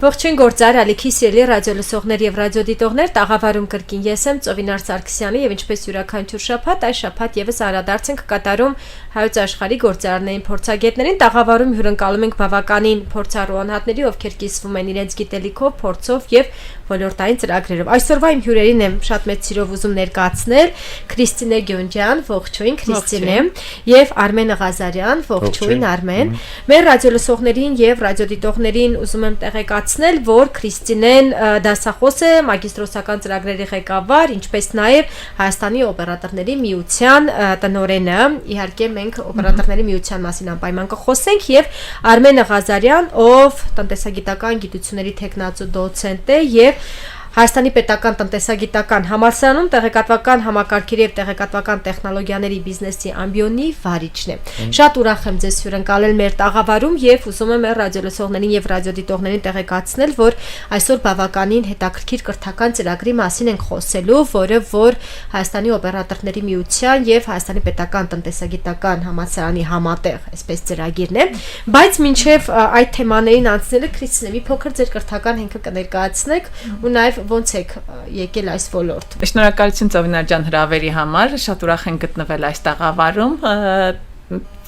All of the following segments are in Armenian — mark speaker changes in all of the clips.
Speaker 1: Ողջույն գործար ալիքի սիրելի ռադիոլսողներ եւ ռադիոդիտողներ, տաղավարում կրկին ես եմ Ծովինար Սարգսյանը եւ ինչպես յուրաքանչյուր շաբաթ, այս շաբաթ եւս անդրադարձ ենք կատարում հայոց աշխարհի գործարանային փորձագետներին, տաղավարում հյուրընկալում ենք բավականին փորձառու անհատների, ովքեր կիսվում են իրենց գիտելիքով, փորձով եւ ոլորտային ծրագրերով։ Այսօրվա իմ հյուրերին եմ շատ մեծ սիրով ուզում ներկայացնել Քրիստինե Գյոնջյան, ողջույն Քրիստինե, եւ Արմեն Ղազարյան, ողջույն Արմեն։ Մեր ռադիոլսողներին եւ ռադիոդիտողներին ուզում եմ տեղեկացնել, որ Քրիստինեն դասախոս է, մագիստրոսական ծրագրերի ղեկավար, ինչպես նաեւ Հայաստանի օպերատորների միության տնօրենը։ Իհարկե մենք օպերատորների միության մասին անպայման կխոսենք եւ Արմեն Ղազարյան, ով տնտեսագիտական գիտությունների թեկնածու դոցենտ է եւ Հայաստանի պետական տնտեսագիտական համալսարանում տեղեկատվական համակարգերի եւ տեղեկատվական տեխնոլոգիաների բիզնեսի ամբիոնի վարիչն է։ Շատ ուրախ եմ ձեզ հյուրընկալել մեր տաղավարում եւ ուզում եմ մեր ռադիոլսողներին եւ ռադիոդիտողներին տեղեկացնել, որ այսօր բավականին հետաքրքիր կրթական ծրագրի մասին ենք խոսելու, որը որ Հայաստանի օպերատորների միության եւ Հայաստանի պետական տնտեսագիտական համալսարանի համատեղ այսպես ծրագիրն է, բայց մինչեւ այդ թեմաներին անցնելը Քրիստինե մի փոքր ձեր կրթական հենքը կներկայացնեք ու նաեւ ոնց եք եկել այս ոլորտ։
Speaker 2: Շնորհակալություն Ծովինար ջան հրավերի համար, շատ ուրախ եմ գտնվել այս տաղավարում։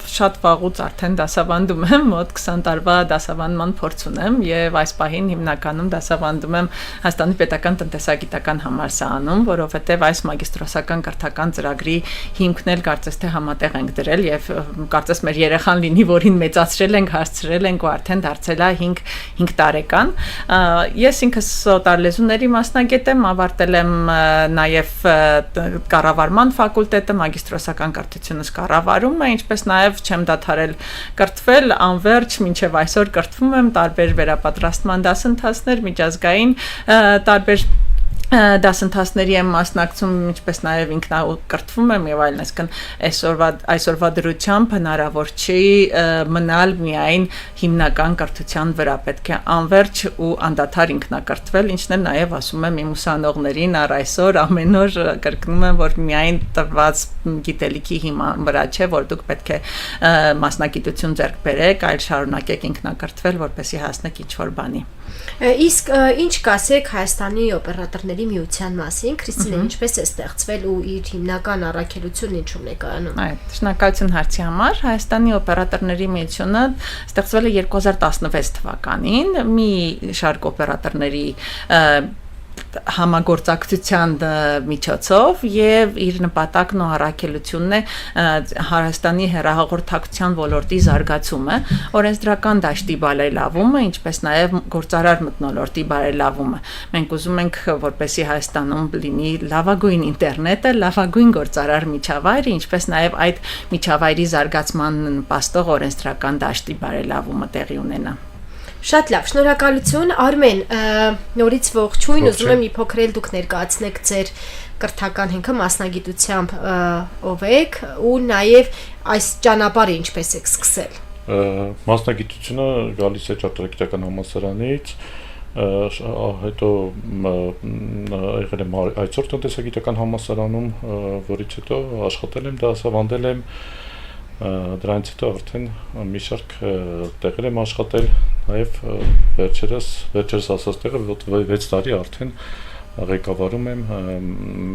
Speaker 2: Շատ վաղուց արդեն դասավանդում եմ, մոտ 20 տարվա դասավանդման փորձ ունեմ եւ այս պահին հիմնականում դասավանդում եմ Հայաստանի պետական տնտեսագիտական համալսարանում, որովհետեւ այս մագիստրոսական կրթական ծրագրի հիմքն էլ կարծես թե համատեղ ենք դրել եւ կարծես մեր երեխան լինի, որին մեծացրել ենք, հասցրել ենք ու արդեն դարձել է 5 տարեկան։ Ես ինքս օտարլեզուների մասնագետ եմ, ավարտել եմ նաեւ կառավարման ֆակուլտետը, մագիստրոսական կրթությունս կառավարում է, ինչպես նաեւ չեմ դադարել կրթվել, անverջ մինչև այսօր կրթվում եմ տարբեր վերապատրաստման դասընթացներ, միջազգային տարբեր դասընթացների եմ մասնակցում, ինչպես նաև ինքնակրթվում եմ եւ այլն, այսինքն այսօրվա դրությամբ հնարավոր չի մնալ միայն հիմնական կրթության վրա, պետք է անverջ ու անդադար ինքնակրթվել, ինչն էլ նաև ասում եմ իմ ուսանողներին առ այսօր ամեն օր կրկնում եմ, որ միայն տրված գիտելիքի հիման վրա չէ, որ դուք պետք է մասնագիտություն ձեռք բերեք, այլ շարունակեք ինքնակրթվել, որպեսզի հասնեք ինչ-որ բանի։
Speaker 1: Իսկ ինչ կասեք Հայաստանի օպերատորների միության մասին, Քրիստինե, ինչպես է ստեղծվել ու իր հիմնական առաքելությունն ինչու՞մ է կայանում։
Speaker 2: Շնորհակալություն հարցի համար։ Հայաստանի օպերատորների միությունը ստեղծվել է 2016 թվականին, մի շարք օպերատորների համագործակցության միջոցով եւ իր նպատակն ու առաքելությունն է Հայաստանի հեռահաղորդակցության ոլորտի զարգացումը, օրենսդրական դաշտի բարելավումը, ինչպես նաեւ գործարար մթնոլորտի բարելավումը։ Մենք ուզում ենք, որպեսզի Հայաստանում լինի լավագույն ինտերնետը, լավագույն գործարար միջավայրը, ինչպես նաեւ այդ միջավայրի զարգացման նպաստող օրենսդրական դաշտի բարելավումը տեղի ունենա։
Speaker 1: Շատ լավ, շնորհակալություն Արմեն, նորից ողջույն, ուզում եմ մի փոքր էլ դուք ներկայացնեք ձեր կրթական հենքը մասնագիտությամբ ով եք ու նաև այս ճանապարհը ինչպես եք սկսել։
Speaker 3: Մասնագիտությունը գալիս է ճարտարագիտական համալսարանից, հետո եղել եմ այսօր տնտեսագիտական համալսարանում, որից հետո աշխատել եմ, դասավանդել եմ դրանից հետո արդեն մի շարք տեղեր եմ աշխատել, նաև վերջերս ասած տեղը 6 տարի արդեն ղեկավարում եմ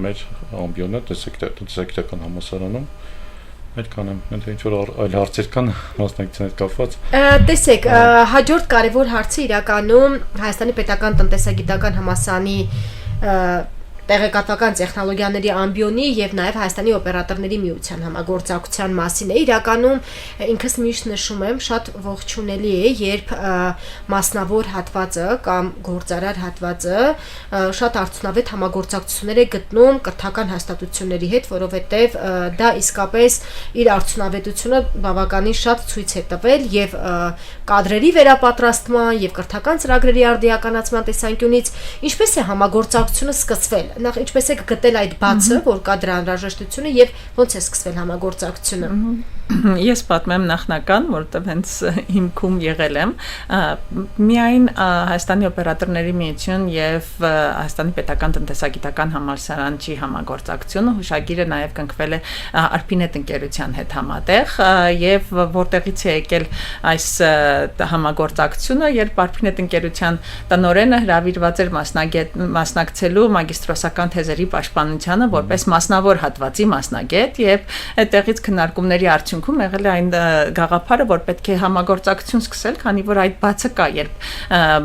Speaker 3: մեր ամբիոնը տնտեսագիտական համալսարանում։ Այդքան եմ, ինչ որ այլ հարցեր կան մասնակցության հետ կապված։
Speaker 1: Տեսեք, հաջորդ կարևոր հարցը իրականում Հայաստանի պետական տնտեսագիտական համալսարանի տեղեկատվական տեխնոլոգիաների ամբիոնի եւ նաեւ Հայաստանի օպերատորների միության համագործակցության մասին է։ Իրականում ինքս միշտ նշում եմ, շատ ողջունելի է, երբ մասնավոր հատվածը կամ գործարար հատվածը շատ արդյունավետ համագործակցություններ է գտնում կրթական հաստատությունների հետ, որովհետեւ դա իսկապես իր արդյունավետությունը բավականին շատ ցույց է տվել եւ կադրերի վերապատրաստման եւ կրթական ծրագրերի արդիականացման տեսանկյունից ինչպես է համագործակցությունը սկսվել։ նախ ինչպես եք գտել այդ բացը, որ կա դրա անհրաժեշտությունը եւ ոնց է սկսվել համագործակցությունը։
Speaker 2: Ես պատմեմ նախնական, որտեղ հենց հիմքում եղել եմ, միայն Հայաստանի օպերատորների միություն եւ Հայաստանի պետական տնտեսագիտական համալսարանչի համագործակցությունը հուշագիրը նաեւ կնքվել է Արփինետ ընկերության հետ համատեղ եւ որտեղից է եկել այս համագործակցությունը, երբ Արփինետ ընկերության տնօրենը հրավիրված էր մասնակցելու մագիստրոսական թեզերի պաշտպանությանը որպես մասնավոր հատվածի մասնագետ եւ այդտեղից քննարկումների արդյունքում եղել է այն գաղափարը, որ պետք է համագործակցություն սկսել, քանի որ այդ բացը կա, երբ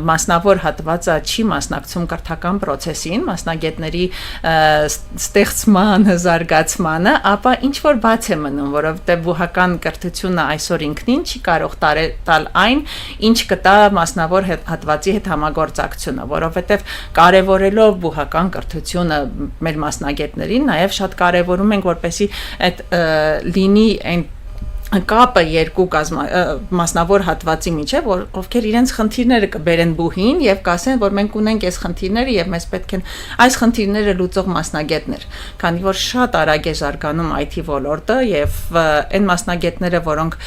Speaker 2: մասնավոր հատվածը չի մասնակցում կրթական process-ին, մասնագետների ստեղծման, զարգացմանը, ապա ինչ որ բաց է մնում, որովհետեւ բուհական կրթությունը այսօր ինքնին չի կարող տալ այն, ինչ կտա մասնավոր հատվածի հետ համագործակցությունը, որովհետեւ կարևորելով բուհական կրթությունը մեր մասնագետներին, նաև շատ կարևորում ենք, որպեսզի այդ լինի այն կապը երկու մասնավոր հատվածի միջև, որ ովքեր իրենց խնդիրները կբերեն բուհին եւ կասեն, որ մենք ունենք այս խնդիրները եւ մեզ պետք են այս խնդիրները լուծող մասնագետներ, քանի որ շատ արագ է զարգանում IT ոլորտը եւ այն մասնագետները, որոնք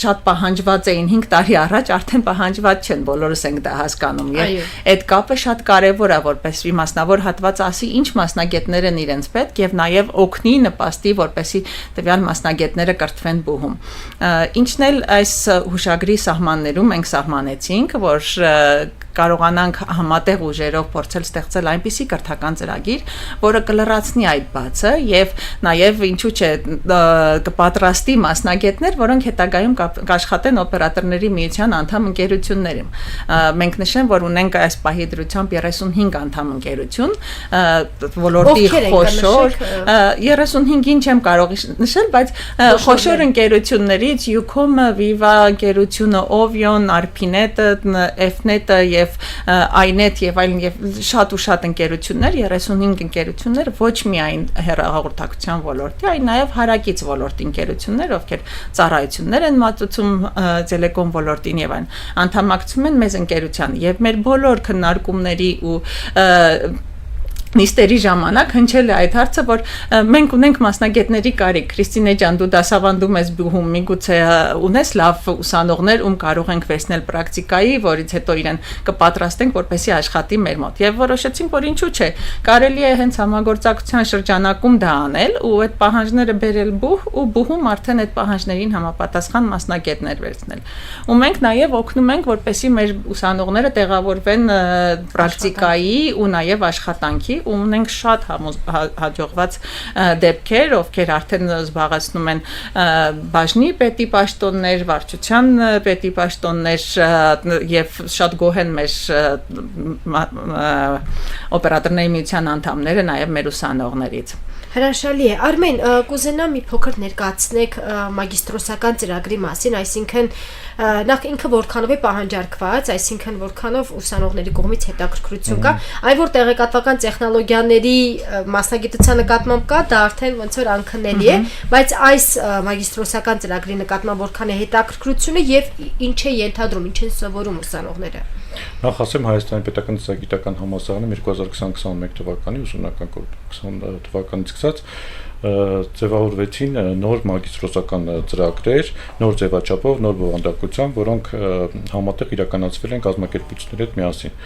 Speaker 2: շատ պահանջված էին 5 տարի առաջ, արդեն պահանջված չեն, բոլորս ենք դա հասկանում եւ այդ կապը շատ կարեւոր է, որպեսզի մասնավոր հատված ասի ինչ մասնագետներ են իրենց պետք եւ նաեւ օգնի նպաստի, որպեսզի տվյալ մասնագետները կրթվեն բուհում։ Ինչն էլ այս հուշագրի սահմաններում մենք սահմանեցինք, որ կարողանանք համատեղ ուժերով փորձել ստեղծել այնպիսի կրթական ծրագիր, որը կլրացնի այդ բացը եւ նաեւ ինչու՞ չէ կպատրաստի մասնագետներ, որոնք հետագայում կաշխատեն օպերատորների միության անդամ ընկերություններում։ Մենք նշեմ, որ ունենք այս պահի դրությամբ 35 անդամ ընկերություն, ոլորտի խոշոր 35-ին չեմ կարող նշել, բայց խոշոր ընկերություններից Ucom-ը, Viva ընկերությունը, Ovion, Arpinet-ը, Fnet-ը եւ iNet եւ այլն եւ շատ ու շատ ընկերություններ, 35 ընկերություններ ոչ միայն հեռահաղորդակցության ոլորտի, այլ նաեւ հարակից ոլորտի ընկերություններ, ովքեր ծառայություններ են մատուցում տելեկոմ ոլորտին եւ այլն, անդամակցում են մեզ ընկերության եւ մեր բոլոր քննարկումների ու նիստերի ժամանակ հնչել է այդ հարցը, որ մենք ունենք մասնագետների կարիք։ Քրիստինե ջան, դու դասավանդում ես բուհում, միգուցե ունես լավ ուսանողներ, ում կարող ենք վերցնել պրակտիկայի, որից հետո իրեն կպատրաստենք, որպեսզի աշխատի մեր մոտ։ Եվ որոշեցինք, որ ինչու՞ չէ, կարելի է հենց համագործակցության շրջանակում դա անել ու այդ պահանջները բերել բուհ ու բուհում արդեն այդ պահանջներին համապատասխան մասնագետներ վերցնել։ Ու մենք նաև օգնում ենք, որպեսզի մեր ուսանողները տեղավորվեն պրակտիկայի ու նաև աշխատանքի ու ունենք շատ հաջողված դեպքեր, ովքեր արդեն զբաղեցնում են բաժնի պետի պաշտոններ, վարչության պետի պաշտոններ եւ շատ գոհ են մեր օպերատորների միության անդամները, նաեւ մեր ուսանողներից։
Speaker 1: Հրաշալի է։ Արմեն, կուզենամ մի փոքր ներկայացնեք մագիստրոսական ծրագրի մասին, այսինքն նախ ինքը որքանով է պահանջարկված, այսինքն որքանով ուսանողների կողմից հետաքրքրություն կա, այլ որ տեղեկատվական տեխնոլոգիաների մասնագիտության նկատմամբ կա, դա արդեն ոնց որ անքննելի է, բայց այս մագիստրոսական ծրագրի նկատմամբ որքան է հետաքրքրությունը եւ ինչ է ենթադրում, ինչ են սովորում ուսանողները։
Speaker 3: Նախ ասեմ Հայաստանի պետական տնտեսագիտական համալսարանը 2020-21 թվականի ուսումնական 20 թվականից սկսած ձևավորվեցին նոր մագիստրոսական ծրագրեր, նոր ձևաչափով, նոր բովանդակությամբ, որոնք համատեղ իրականացվել են կազմակերպությունների հետ միասին։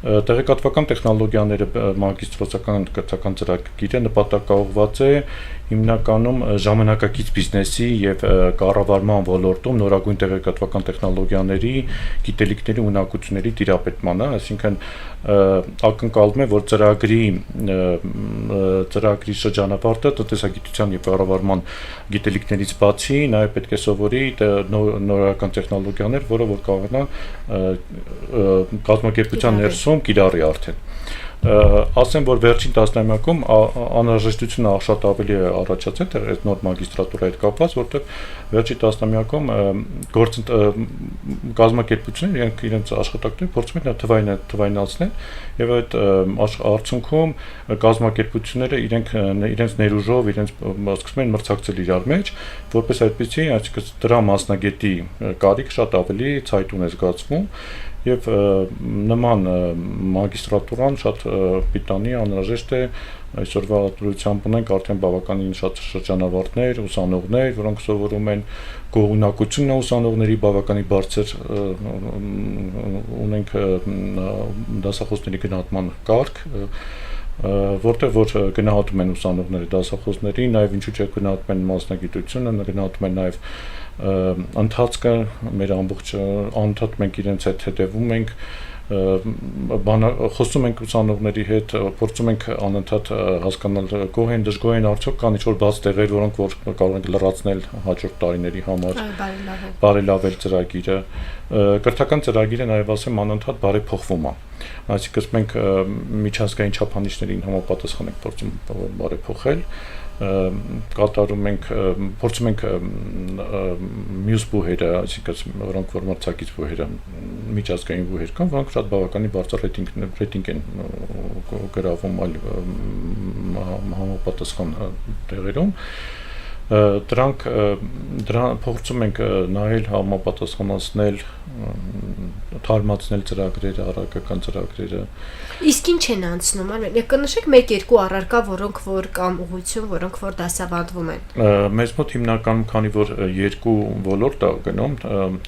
Speaker 3: Տեղեկատվական տեխնոլոգիաները մագիստրոսական կրթական ծրագիրը նպատակաուղղված է հիմնականում ժամանակակից բիզնեսի եւ կառավարման ոլորտում նորագույն տեղեկատվական տեխնոլոգիաների, գիտելիքների ունակությունների տիրապետմանը, այսինքն ակնկալվում է, որ ծրագրի շրջանավարտը տնտեսագիտության եւ կառավարման գիտելիքներից բացի նաեւ պետք է սովորի նորական տեխնոլոգիաներ, որը որ կարողանա կազմակերպության ներսում կիրառի արդեն։ Ասեմ, որ վերջին տասնամյակում անհրաժեշտությունը շատ ավելի է առաջացել այդ նոր մագիստրատուրայի հետ կապված, որտեղ վերջին տասնամյակում կազմակերպությունները իրենց աշխատանքները փորձում են թվայնացնել եւ այդ արդյունքում կազմակերպությունները իրենց ներուժով սկսում են մրցակցել իրար մեջ, որպես այդպեսի, այսինքն դրա մասնագետի կարիք շատ ավելի ցայտուն է զգացվում եւ նման մագիստրատուրան շատ պիտանի անհրաժեշտ է այսօրվա դրությամբ ունենք արդեն բավականին շատ շրջանավարտներ, ուսանողներ, որոնք սովորում են գոհունակությունը ուսանողների բավականին բարձր ունենք դասախոսների գնահատման կարգ, որտեղ որ գնահատում են ուսանողների դասախոսների, նաև ինչու՞ չէ գնահատում են մասնագիտությունը, գնահատում են նաև ընթացքը, մեր ամբողջ անընդհատ մենք իրենց հետ հետևում ենք, խոսում ենք ուսանողների հետ, փորձում ենք անընդհատ հասկանալ գոհ են, դժգոհ են, արդյոք կան ինչ-որ բաց տեղեր, որոնք որ կարող ենք լրացնել հաջորդ տարիների համար, բարելավել ծրագիրը, կրթական ծրագիրը նաև ասեմ անընդհատ բարեփոխվում է, այսինքն մենք միջազգային չափանիշներին համապատասխան ենք փորձում բարեփոխել, կատարում ենք, փորձում ենք մյուս բուհերը, այսինքն որոնք որ մրցակից բուհերը, միջազգային բուհեր կան, որոնք շատ բավականին բարձր ռեյտինգ են գրավում այլ համապատասխան տեղերում, դրանք փորձում ենք նայել համապատասխանացնել, թարմացնել ծրագրերը, առարկական ծրագրերը։
Speaker 1: Իսկ ինչ են անցնում, Արմեն, կնշեք 1-2 առարկա, որոնք որ կամ ուղղություն, որոնք որ դասավանդվում են։
Speaker 3: Մեզ մոտ հիմնականում, քանի որ երկու ոլորտ է գնում,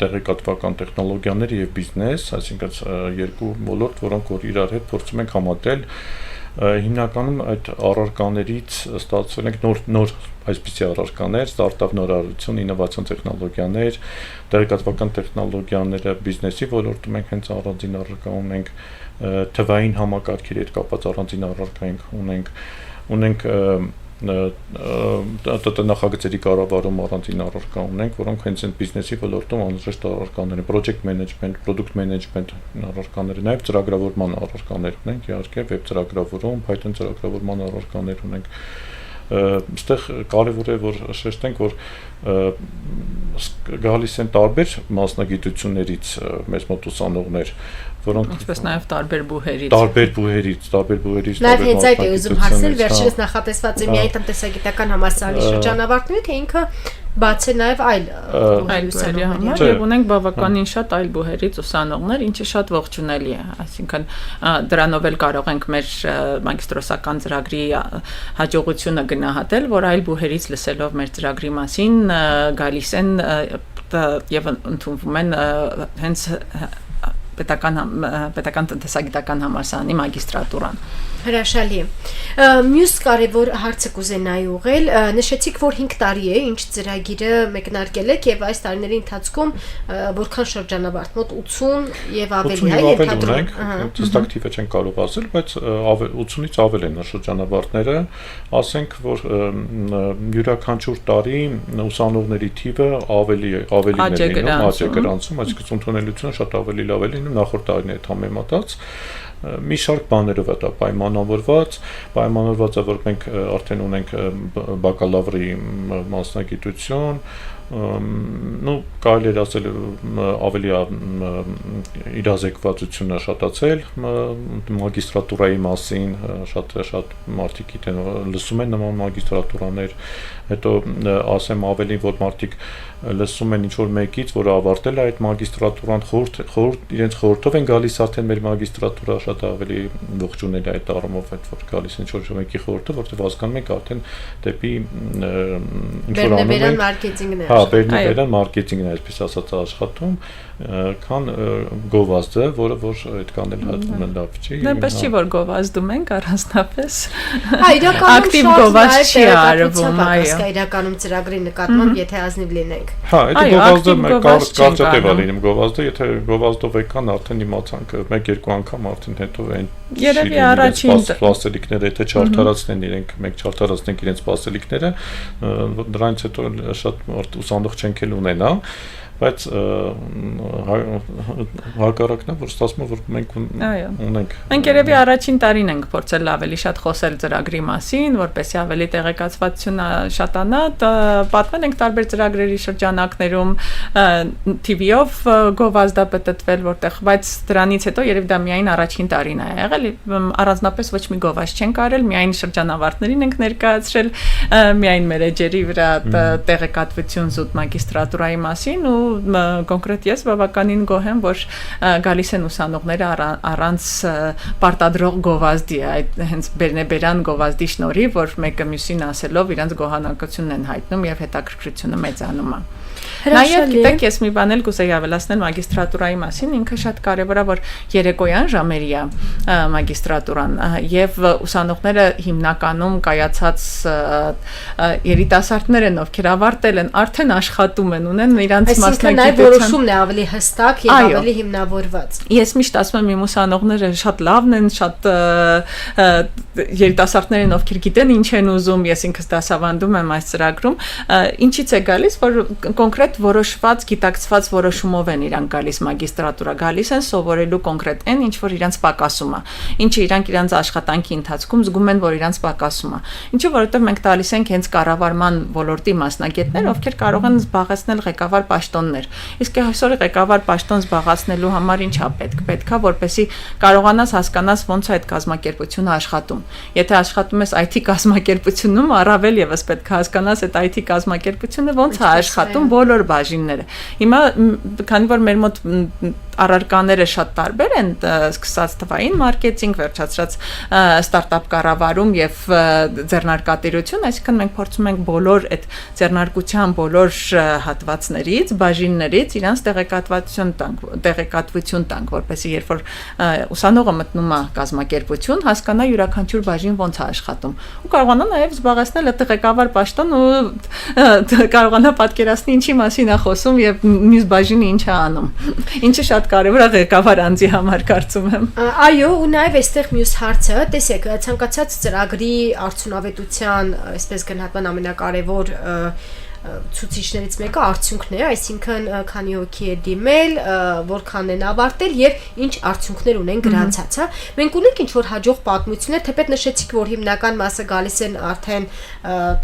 Speaker 3: տեղեկատվական տեխնոլոգիաներ եւ բիզնես, այսինքն երկու ոլորտ, որոնք որ իրար հետ փորձում ենք համատել, հիմնականում այդ առարկաներից ստացվել ենք նոր այսպիսի առարկաներ, ստարտափ նորարարություն, ինովացիոն տեխնոլոգիաներ, տեղեկատվական տեխնոլոգիաները բիզնեսի ոլորտում ենք հենց առանձին առարկա ունենք, թվային համակարգերի հետ կապված առանձին առարկա ունենք ՏՏ նախագծերի կառավարում առանձին առարկա ունենք, որոնք հենց այդ բիզնեսի ոլորտում անհրաժեշտ առարկաներ են, project management, product management առարկաներ, նաև ծրագրավորման առարկաներ ունենք, իհարկե web ծրագրավորում, Python ծրագրավորման առարկաներ ունենք։ Այստեղ կարևոր է որ շեշտենք, որ գալիս են տարբեր մասնագիտություններից մեզ մոտ ուսանողներ, որոնք
Speaker 2: ինչպես նաև տարբեր բուհերից
Speaker 1: նաև հենց այդ է ուզում հարցնել, վերջերս նախատեսված է միայն տնտեսագիտական համալսարանի շրջանավարտների, թե ինքը բաց է նաև այլ
Speaker 2: բուհերի համար եւ ունենք բավականին շատ այլ բուհերից ուսանողներ, ինչը շատ ողջունելի է, այսինքն դրանով էլ կարող ենք մեր մագիստրոսական ծրագրի հաջողությունը գնահատել, որ այլ բուհերից լսելով մեր ծրագրի մասին գալիս են եւ ընդունվում են հենց պետական տնտեսագիտական համալսարանի մագիստրատուրան։
Speaker 1: Հրաշալի է։ Մյուս կարևոր հարցը կուզենայի ուղղել, նշեցիք, որ 5 տարի է, ինչ ծրագիրը մեկնարկել եք եւ այս տարիների ընթացքում որքան շրջանավարտ, մոտ 80 եւ ավելի, այ
Speaker 3: ընդհանրապես հստակ թիվը չեն կարող ասել, բայց 80-ից ավել են շրջանավարտները, ասենք, որ յուրաքանչյուր տարի ուսանողների թիվը ավելի աճ է գրանցում, այսինքն ընդունելությունը շատ ավելի լավ է լինում նախորդ տարիների հետ համեմատած։ Մի շարք բաներով է դա պայմանավորված է, որ մենք արդեն ունենք բակալավրի մասնագիտություն, կարելի է ասել ավելի իրազեկվածությունը շատացել մագիստրատուրայի մասին, շատ մարդիկ գիտեն, լսում են նման մագիստրատուրաներ, հետո ասեմ ավելի, որ մարդիկ լսում են ինչ-որ մեկից, որը ավարտել է այդ մագիստրատուրան, իրենց խորհրդով են գալիս արդեն մեր մագիստրատուրա, շատ ավելի ողջունել է այդ առումով, որ գալիս են ինչ-որ մեկի խորհրդով, որտեղ հասկանում եք արդեն դեպի ինչ-որ անում են բերնաբերան մարքեթինգն է, այսպես ասած աշխատում, քան գովազդը, որը որ այդքան էլ լավ չի։
Speaker 2: Նույնպես չի որ գովազդում ենք առանձնապես։
Speaker 1: Ակտիվ
Speaker 2: գովազդ չի արվում, այո։
Speaker 1: Իրականում ծրագրի նկատմամբ, եթե ազնիվ լինենք։
Speaker 3: Հա, այդ գովազդը կարճատև է լինում գովազդը, եթե գովազդով եկան արդեն իմացանք 1-2 անգամ արդեն հետո այն
Speaker 2: երևի առաջին
Speaker 3: սպասելիքները, եթե չարթարացնեն իրենք, մենք չարթարացնենք իրենց սպասելիքները, դրանից հետո շատ ուսանող չենք էլ ունենա, բայց հակառակն է, որ ստացվում է, որ մենք ունենք։
Speaker 2: Մենք երևի առաջին տարին ենք փորձել ավելի շատ խոսել ծրագրի մասին, որպեսզի ավելի տեղեկացվածությունը շատանա, պատմել ենք տարբեր ծրագրերի շրջանակներում, TV-ով գովազդապտտվել, որտեղ, բայց դրանից հետո երևի դա միայն առաջին տարին է եղել, առանձնապես ոչ մի գովազդ չենք արել, միայն շրջանավարտներին ենք ներկայացրել, միայն մեր էջերի վրա տեղեկատվություն զուտ մագիստրատուրայի մասին ու կոնկրետ ես բավականին գոհ եմ, որ գալիս են ուսանողները առանց պարտադրող գովազդի, այդ հենց բերնեբերան գովազդի շնորհիվ, որ մեկը մյուսին ասելով իրենց գոհանակությունն են հայտնում եւ հետաքրքրությունը մեծանում է։ Նաև գիտեք, ես մի բան էլ կուզեի ավելացնել մագիստրատուրայի մասին, ինքը շատ կարևոր է, որ երեկոյան ժամերի է մագիստրատուրան եւ ուսանողները հիմնականում կայացած երիտասարդներ են, ովքեր ավարտել են, արդեն աշխատում են, ունեն իրանց մասնագիտության։
Speaker 1: Այսինքն այդ որոշումն է ավելի հստակ եւ ավելի հիմնավորված։
Speaker 2: Ես միշտ ասում եմ, իմ ուսանողները շատ լավն են, շատ երիտասարդներ են, ովքեր գիտեն ինչ են ուզում, ես ինքս դասավանդում եմ այս ծրագրում, ինչից է գալիս, որ կոնկրետ որոշված, գիտակցված որոշումով են իրանք գալիս մագիստրատուրա, գալիս են սովորելու կոնկրետ այն, ինչ որ իրանց պակասում է, ինչը իրանք իրանց աշխատանքի ընթացքում զգում են, որ իրանց պակասում է։ Ինչու, որովհետև մենք տալիս ենք հենց կառավարման ոլորտի մասնագետներ, ովքեր կարող են զբաղեցնել ղեկավար պաշտոններ։ Իսկ այսօր ղեկավար պաշտոն զբաղեցնելու համար ինչ է պետք։ Պետք է, որպեսզի կարողանաս հասկանաս ոնց է այդ կազմակերպությունը աշխատում։ Եթե աշխատում ես IT կազմակերպությունում, առավել եւս պետք է հասկանաս այդ IT կազմակերպությունը ոնց է աշխատում բոլոր բաժինները։ Հիմա քանի որ մեր մոտ առարկաները շատ տարբեր են, սկսած թվային մարքեթինգ, վերջացրած ստարտափ կառավարում եւ ձեռնարկատիրություն, այսինքն մենք փորձում ենք բոլոր այդ ձեռնարկության բոլոր հատվածներից, բաժիններից իրանց տեղեկատվություն տանք, որպեսզի երբ որ ուսանողը մտնում է կազմակերպություն, հասկանա յուրաքանչյուր բաժին ոնց է աշխատում ու կարողանա նաեւ զբաղեցնել այդ ղեկավար պաշտոն ու կարողանա պատկերացնել ինչի մասին է խոսում եւ մյուս բաժինը ինչ է անում։ Ինչը շատ կարևոր է ղեկավար անձի համար, կարծում եմ։
Speaker 1: Այո, ու նաև այստեղ մյուս հարցը, տեսեք, ցանկացած ծրագրի արդյունավետության, այսպես գնահատման ամենակարևոր ցուցիչներից մեկը արդյունքն է, այսինքն քանի հոգի է դիմել, որքան են ավարտել եւ ինչ արդյունքներ ունեն գրանցած, հա։ Մենք ունենք ինչ որ հաջող պատմություններ, թեպետ նշեցիք, որ հիմնական մասը գալիս են արդեն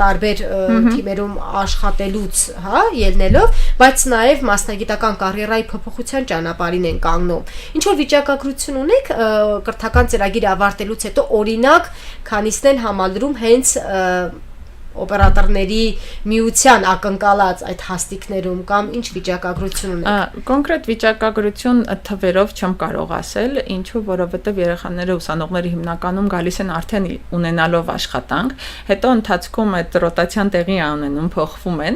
Speaker 1: տարբեր թիմերում աշխատելուց, հա, ելնելով, բայց նաեւ մասնագիտական կարիերայի փոփոխության ճանապարհին են կանգնում։ Ինչ որ վիճակագրություն ունեք կրթական ծրագիրը ավարտելուց հետո, օրինակ, քանիսն են համալրում հենց օպերատորների միության ակնկալած այդ հաստիկներում կամ ինչ վիճակագրություն ունեք։
Speaker 2: Կոնկրետ վիճակագրություն թվերով չեմ կարող ասել, ինչու, որովհետև երեխաները, ուսանողները հիմնականում գալիս են արդեն ունենալով աշխատանք, հետո ընթացքում այդ ռոտացիան տեղի է ունենում, փոխվում են,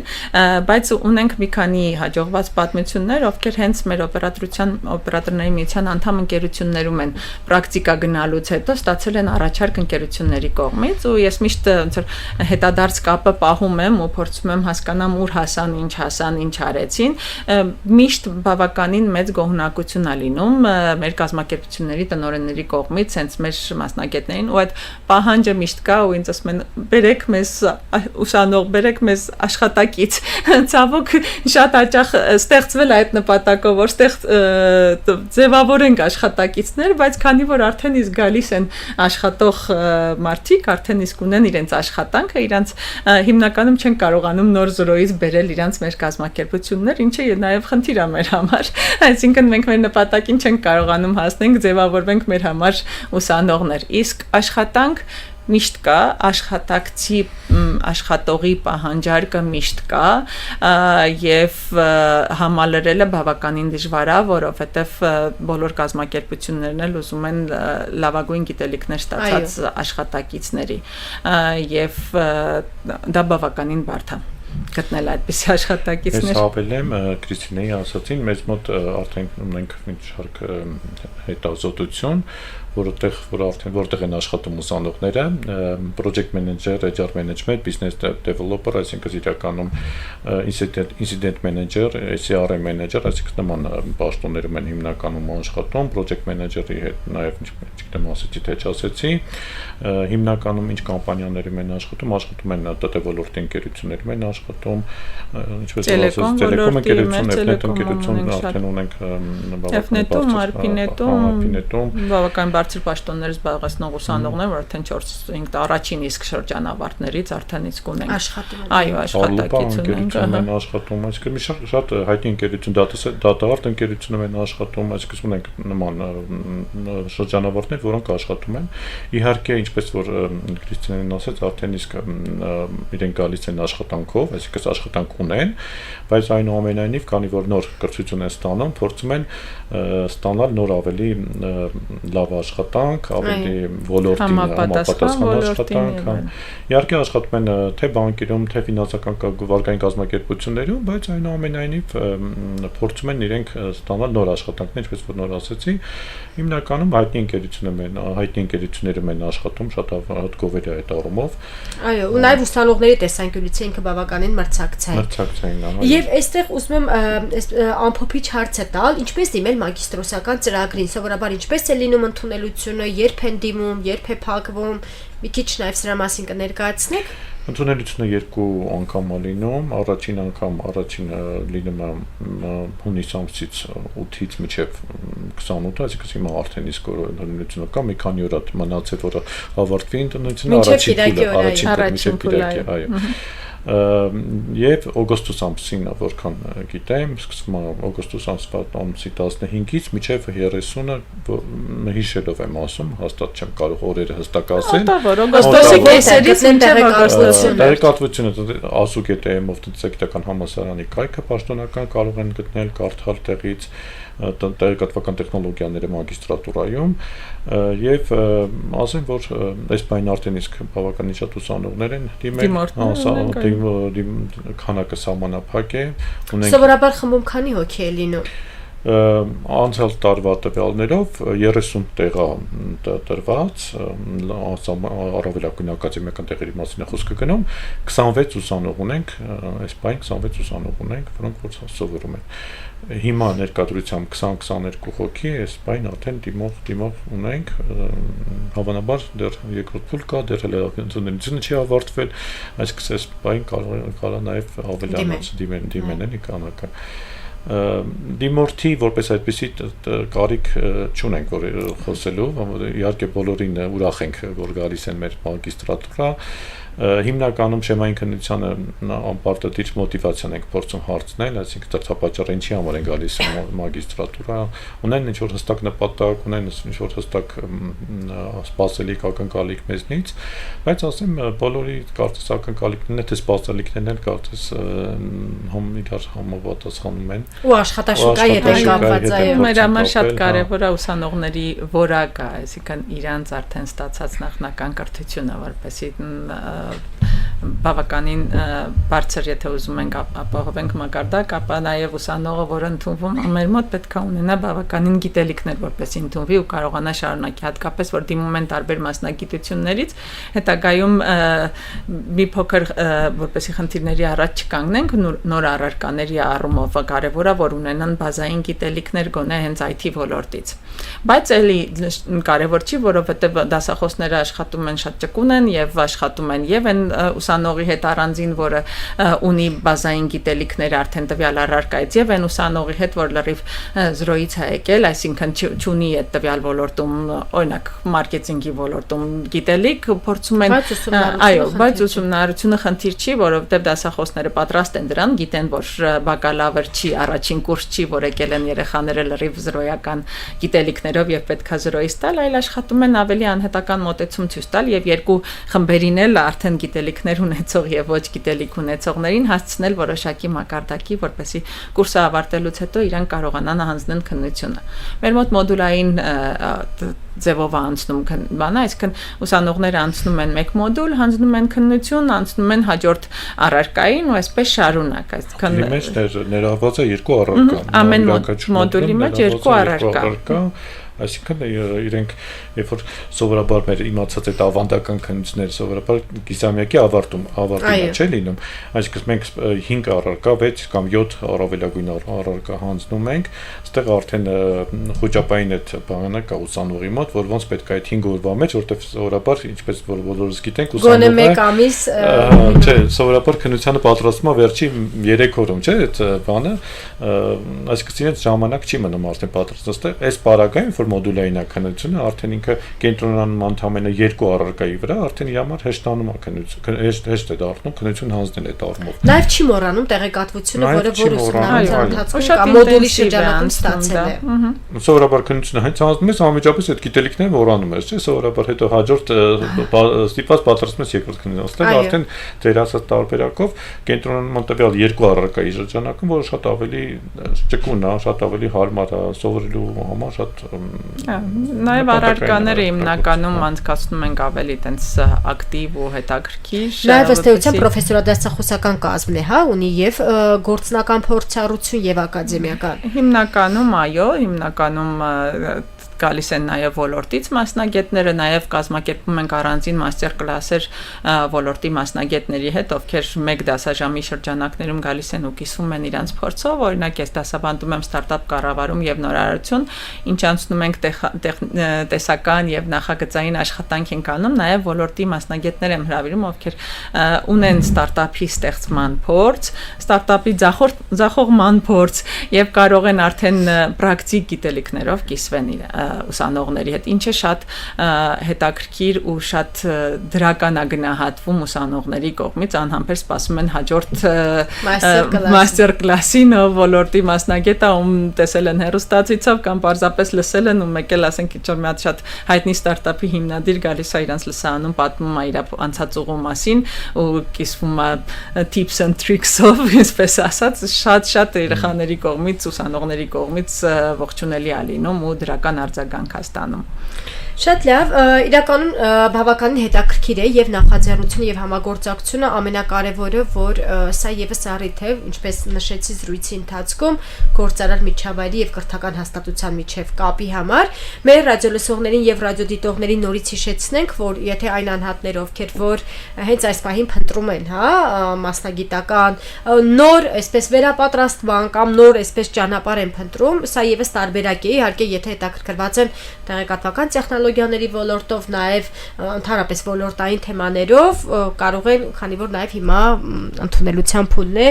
Speaker 2: բայց ունենք մի քանի հաջողված պատմություններ, ովքեր հենց մեր օպերատորների միության անդամ ընկերություններում են պրակտիկա գնալուց հետո ստացել են առաջարկ ընկերությունների կողմից ու ես միշտ հետադարձ կապը պահում եմ ու փորձում եմ հասկանամ ուր հասան, ինչ արեցին, միշտ բավականին մեծ գոհունակություն է լինում մեր կազմակերպությունների տնօրենների կողմից, հենց մեր մասնագետներին ու այդ պահանջը միշտ կա ու ինձ ասում են բերեք մեզ ուսանող, բերեք մեզ աշխատակից, ցավոք շատ հաճախ ստեղծվել է այդ նպատակով, որ ձևավորենք աշխատակիցներ, բայց քանի որ արդեն իսկ գալիս են աշխատող մարդիկ, արդեն իսկ ունեն իրենց աշխատանքը, իրանց հիմնականում չեն կարողանում նոր զրոյից բերել իրանց մեր կազմակերպություններ, ինչը նաև խնդիր է մեր համար, այսինքն մենք մեր նպատակին չենք կարողանում հասնենք, ձևավորվենք մեր համար ուսանողներ, իսկ աշխատանք միշտ կա, աշխատակցի աշխատողի պահանջարկը միշտ կա եւ համալրելը բավականին դժվար է, որովհետեւ բոլոր կազմակերպություններն էլ ուզում են լավագույն գիտելիքներ ստացած աշխատակիցների եւ դա բավականին բարդ է գտնել այդպիսի աշխատակիցներ։
Speaker 3: Ես հավելեմ Կրիստինեի ասացին, մեզ մոտ արդեն ունենք մի շարք հետազոտություն, որտեղ են աշխատում ուսանողները, project manager, HR manager, business developer, այսինքն իրականում incident manager, CRM manager, այսինքն նման պաշտոններում են հիմնականում աշխատում, project manager-ի հետ նաև ինչպես ասեցի, թե չասեցի, հիմնականում ինչ կամպանիաներում են աշխատում են ՏՏ ոլորտի ընկերություններում են աշխատում, ինչպես ասեցի, տելեկոմ ընկերություններ, նետ ընկերություն արդեն ունենք
Speaker 2: F-net-ում, RP-net-ում, բավական բարձր պաշտոններ զբաղեցնող ուսանողներ, որ արդեն 4-5 առաջին իսկ շրջանավարտներից արդեն իսկ ունենք
Speaker 1: աշխատում են։
Speaker 2: Այո, աշխատակիցներ
Speaker 3: են աշխատում, այսինքն մի շատ հայտնի ընկերություն, դատավարտ ընկերությունում են աշխատում, այսինքն ունենք նման շրջանավարտներ, որոնք աշխատում են։ Իհարկե, ինչպես որ Կրիստինեն ասաց, արդեն իսկ իրենք գալիս են աշխատանքով, այսինքն այսպես աշխատանք ունեն, բայց այնուամենայնիվ, քանի որ նոր կրթություն են ստանում, փորձում են ստանալ նոր ավելի լավ աշխատանք, ավելի ոլորտին համապատասխան աշխատանք, իհարկե աշխատում են թե բանկերում, թե ֆինանսական վարկային կազմակերպություններում, բայց այնուամենայնիվ փորձում են իրենք ստանալ նոր աշխատանքներ, ինչպես որ նոր ասեցի, հիմնականում հայտնի ընկերություններում են աշխատում, շատ հատ գովերի այդ առումով։
Speaker 1: Այո, ու նաև ուսանողների տեսանկյունից ինքը բավականին մրցակցային։ Եվ այստեղ ուզում եմ ամփոփիչ հարց է տալ, ինչպես դիմել մագիստրոսական ծրագրին, սովորաբար ինչպես է լինում ընդունելությունը, երբ են դիմում, երբ է փակվում, մի քիչ նաև սրա մասին կներկայացնեք։
Speaker 3: Ընդունելությունը 2 անգամ է լինում, առաջին լինում է հունիս ամսից 8-ից մինչև 28, այսինքն հիմա արդեն իսկ ընդունելությունը կա, մի քանի օր մնացել որ ավարտվի ընդունելությունը, առաջին փուլը, այո։ Եվ օգոստոս ամսին, որքան գիտեմ, սկսվում է օգոստոս ամսի 15-ից մինչև 30-ը հիշելով եմ ասում, հաստատ չեմ կարող օրերը հստակ ասել։
Speaker 2: Օգոստոսի կեսերից մինչև օգոստոսը։
Speaker 3: Տեղեկատվությունը ASUG.am-ով տնտեսագիտական համալսարանի կայքը պաշտոնական կարող են գտնել, կարդալ տեղից տեղեկատվական տեխնոլոգիաների մագիստրատուրայում եւ ասեմ որ այս բանը արդեն իսկ բավականին շատ ուսանողներ են դիմել, քանակը սահմանափակ է,
Speaker 1: սովորաբար խմբում քանի հոգի է լինում։
Speaker 3: Անցյալ տարվա տվյալներով 30 տեղ տրված, առավելագույն ակադեմիական տեղերի մասին է խոսքը գնում, 26 ուսանող ունենք, այս բան 26 ուսանող ունենք, որոնք որ սովորում են։ Հիմա ներկայությամբ 20-22 հոգի, այս բան արդեն դիմող ունենք, հավանաբար դեռ երկրորդ փուլ կա, դեռ հələ ընդունելությունը չի ավարտվել, այսինքն այս բան կարող նաև ավելանալ դիմեն քանակը։ Դիմորդի որպես այդպեսի կարիք չունենք որ խոսելու, իհարկե բոլորին ուրախ ենք որ գալիս են մեր մագիստրատուրա, հիմնականում շեմային քննությանը անպարտադիր մոտիվացիան ենք փորձում հարցնել, այսինքն դրդապատճառը ինչի համար են գալիս մագիստրատուրա, ունեն ինչ-որ հստակ նպատակ, ունեն ինչ-որ հստակ սպասելիք ակնկալիք մեզնից, բայց ասեմ բոլորի կարծես ակնկալիքներն թե սպասելիքներն են կարծես իրար համապատասխանում են։
Speaker 1: Ու աշխատաշուկայի հետ կապված այո։
Speaker 2: Մեր համար շատ կարևոր է ուսանողների որակը, այսինքն իրանց արդեն ստացած նախնական կրթությունը, որպեսզի բավականին բարձր եթե ուզում ենք ապահովենք մակարդակ, ապա նաև ուսանողը, որը ընդունվում է մեր մոտ պետք է ունենա բավականին գիտելիքներ, որպեսզի ընդունվի ու կարողանա շարունակի, հատկապես որ դիմում են տարբեր մասնագիտություններից, հետագայում մի փոքր որպեսզի խնդիրների առաջ չկանգնենք, նոր առարկաների առումով կարևոր է որ ունենան բազային գիտելիքներ գոնե հենց IT ոլորտից։ Բայց էլի կարևոր չի, որովհետև դասախոսները աշխատում են շատ ճկուն են եւ աշխատում են եւ այն ուսանողի հետ առանձին, որը ունի բազային գիտելիքներ արդեն տվյալ առարկայից եւ այն ուսանողի հետ, որ լրիվ զրոյից է եկել, այսինքն չունի այդ տվյալ ոլորտում, օրինակ մարքեթինգի ոլորտում գիտելիք, փորձում են այո, բայց ուսումնառությունը խնդիր չի, որովհետեւ դասախոսները պատրաստ են դրան, գիտեն, որ բակալավր չի, առաջին կուրս չի, որ եկել են երեխաները լրիվ զրոյական գիտելիքներով եւ պետքա զրոյից տալ, այլ աշխատում են ավելի անհետական մոտեցում ցույց տալ եւ երկու խմբերին էլ արդեն գիտելիքներ ունեցող եւ ոչ գիտելիք ունեցողներին հասցնել որոշակի մակարդակի, որպեսզի կուրսը ավարտելուց հետո իրանք կարողանան հանձնել քննությունը։ Մեր մոտ մոդուլային ձևով անցնում բանը, այսինքն ուսանողները անցնում են մեկ մոդուլ, հանձնում են քննություն, անցնում են հաջորդ առարկային ու այսպես շարունակ, այսինքն
Speaker 3: մեջ ներառված է 2 առարկա։
Speaker 2: Ամեն մոդուլի մեջ 2 առարկա։
Speaker 3: Այսինքն իրենք երբ որ սովորաբար մեր իմացած այդ ավանդական քննությունները սովորաբար գիսամյակի ավարտում չէ լինում, այսինքն մենք 5 առարկա, 6 կամ 7 առավելագույն առարկա հանձնում ենք, այստեղ արդեն խոճապային այդ բանը կա ուսանողի մոտ, որ ոնց պետք է այդ 5 օրվա մեջ, որտեղ սովորաբար ինչպես որ բոլորս գիտենք,
Speaker 1: ուսանողը գոնե 1 ամիս
Speaker 3: չէ, սովորաբար քննությանը պատրաստվում է վերջի 3 օրում, չէ, այդ բանը, այսինքն իրենց ժամանակ չի մնում արդեն պատրաստել, այս պարագային որ որ մոդուլային է քննությունը, արդեն ինքը կենտրոնանում ընդամենը 2 առարկայի վրա արդեն իր համար հեշտանում է քննություն, հեշտ է դառնում քննություն հանձնել այդ առումով։
Speaker 1: Նաև չի մոռանում տեղեկատվությունը, որը ուսումնարանի ընթացքում կամ
Speaker 2: Շատ
Speaker 1: մոդուլի
Speaker 2: ինտենսիվ է
Speaker 1: շրջանակում
Speaker 2: անցնում
Speaker 1: ստացել
Speaker 2: դա։
Speaker 1: է։
Speaker 3: Սովորաբար քննությունը հենց հանձնում ես, անմիջապես այդ գիտելիքները մոռանում ես, չէ՞, սովորաբար հետո հաջորդ ստիպված պատրաստում ես երկրորդ քննություն, ըստ արդեն դեր ասած տարբերակով կենտրոնանում տվյալ 2 առարկայի շրջանակում, որը շատ ավելի ճկուն է, շատ ավելի հարմար է, սովորելու համար շատ
Speaker 2: Նաև առարկաները հիմնականում անցկացնում ենք ավելի տենց ակտիվ ու հետաքրքիր։
Speaker 1: Նաև ըստ էության պրոֆեսորադասախոսական կազմն է, հա, ունի եւ գործնական փորձառություն եւ ակադեմիական։
Speaker 2: Հիմնականում այո, հիմնականում գալիս են նաև ոլորտից մասնագետները, նաև կազմակերպում ենք առանձին մաստեր կլասեր ոլորտի մասնագետների հետ, ովքեր մեկ դասաժամի շրջանակներում գալիս են ու կիսվում են իրանց փորձով, օրինակ ես դասավանդում եմ ստարտափ կառավարում եւ նորարարություն, ինչ անցնում ենք տեսական եւ նախագծային աշխատանք ենք անում, նաև ոլորտի մասնագետներ եմ հրավիրում, ովքեր ունեն ստարտափի ստեղծման փորձ, ստարտափի ձախողման փորձ եւ կարող են արդեն պրակտիկ գիտելիքներով կիսվեն ուսանողների հետ, ինչը շատ հետաքրքիր ու շատ դրականագնահատվում ուսանողների կողմից, անհամբեր սպասում են հաջորդ մաստեր կլասին, ոլորտի մասնագետը, ում տեսել են հեռուստացույցով կամ պարզապես լսել են ու մեկ էլ ասենք ինչ-որ մի հատ շատ հայտնի ստարտափի հիմնադիր գալիս է իրանց լսարանում, պատմում է իր անցած ուղու մասին ու կիսվում է tips and tricks-ով, այսպես ասած, շատ երեխաների կողմից, ուսանողների կողմից ողջունելի է լինում ու դրական արձագանք ստանում։
Speaker 1: Շատ լավ, իրականում բավականին հետաքրքիր է եւ նախաձեռնությունը եւ համագործակցությունը ամենակարևորը, որ սա եւս առիթ է, ինչպես նշեցի զրույցի ընթացքում, գործարար միջավայրի եւ կրթական հաստատության միջև կապի համար։ Մեր ռադիոլսողներին եւ ռադիոդիտողներին նորից հիշեցնենք, որ եթե այն անհատները, ովքեր որ հենց այս պահին փնտրում են, հա, մասնագիտական նոր, այսպես վերապատրաստման կամ նոր այսպես ճանապարհ են փնտրում, սա եւս տարբերակ է, իհարկե, եթե հետաքրքրված են տեղեկատվական տեխնոլոգիաների ոլորտով, նաև ընդհանրապես ոլորտային թեմաներով կարող են, քանի որ նաև հիմա ընդունելության փուլն է,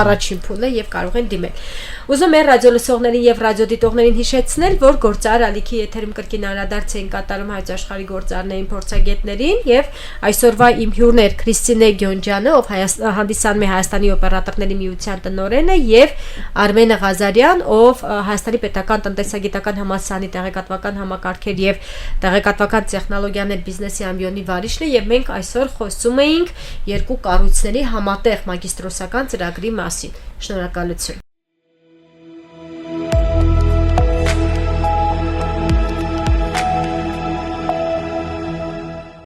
Speaker 1: առաջին փուլն է եւ կարող են դիմել։ Ուզում եմ ռադիոլսողներին եւ ռադիոդիտողներին հիշեցնել, որ գործարար ալիքի եթերում կրկին անդրադարձ են կատարում հայոց աշխարհի գործարարներին փորձագետներին եւ այսօրվա իմ հյուրն էր Քրիստինե Գյոնջյանը, ով հանդիսանում է Հայաստանի օպերատորների միության տնօրենը, եւ Արմենը Ղազարյան, ով Հայաստանի պետական տնտեսագիտական համալսարանի տեղեկատվական համակարգեր եւ տեղեկատվական տեխնոլոգիաներ բիզնեսի ամբիոնի վարիչն է, եւ մենք այսօր խոսում էինք երկու կառույցների համատեղ մագիստրոսական ծրագրի մասին։ Շնորհակալություն։